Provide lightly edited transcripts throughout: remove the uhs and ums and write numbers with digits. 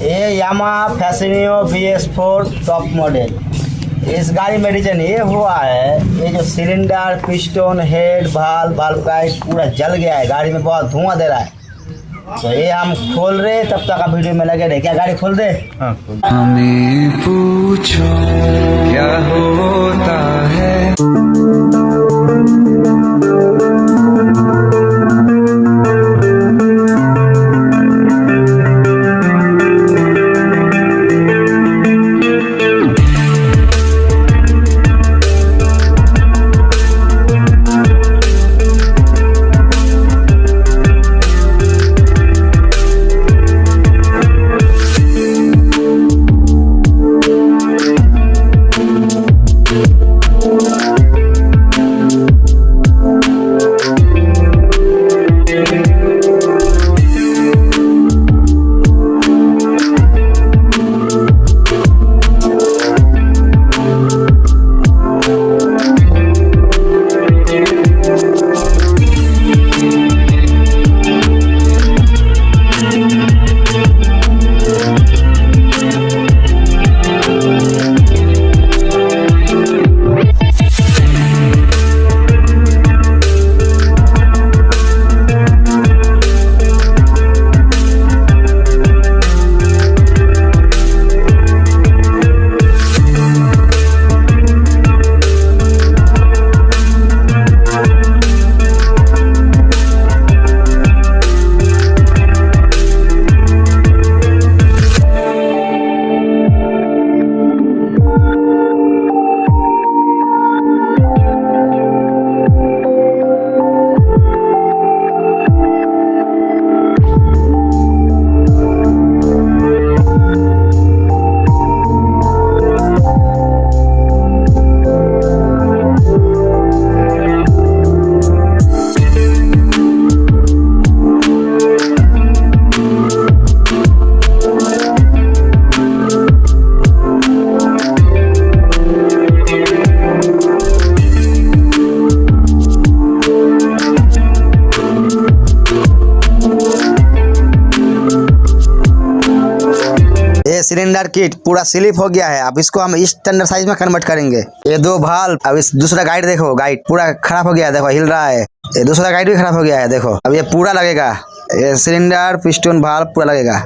ये Yamaha Fascino BS4 top model. इस गाड़ी में डिजाइन ये हुआ है, ये जो cylinder, piston, head, valve guide पूरा जल गया है, गाड़ी में बहुत धुआं दे रहा है। तो ये हम खोल रहे, तब तक आप वीडियो में लगे रहे। क्या गाड़ी खोल दे? हाँ खोल। हमें पूछो क्या होता है। सिलेंडर किट पूरा स्लिप हो गया है। अब इसको हम इस स्टैंडर्ड साइज में कन्वर्ट करेंगे। ये दो भाल्व, अब इस दूसरा गाइड देखो, गाइड पूरा खराब हो गया है, देखो हिल रहा है। ये दूसरा गाइड भी खराब हो गया है, देखो। अब ये पूरा लगेगा, ये सिलेंडर, पिस्टन, भाल्व पूरा लगेगा।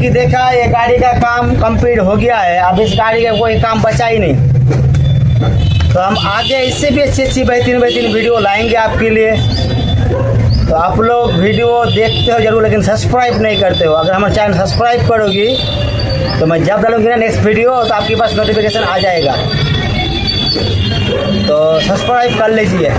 कि देखा ये गाड़ी का काम कंप्लीट हो गया है, अब इस गाड़ी का कोई काम बचा ही नहीं। तो हम आगे इससे भी अच्छी बेहतरीन वीडियो लाएंगे आपके लिए। तो आप लोग वीडियो देखते हो जरूर, लेकिन सब्सक्राइब नहीं करते हो। अगर हमारे चैनल सब्सक्राइब करोगी तो मैं जब डालूंगी ना नेक्स्ट वीडियो तो आपके पास नोटिफिकेशन आ जाएगा। तो सब्सक्राइब कर लीजिए।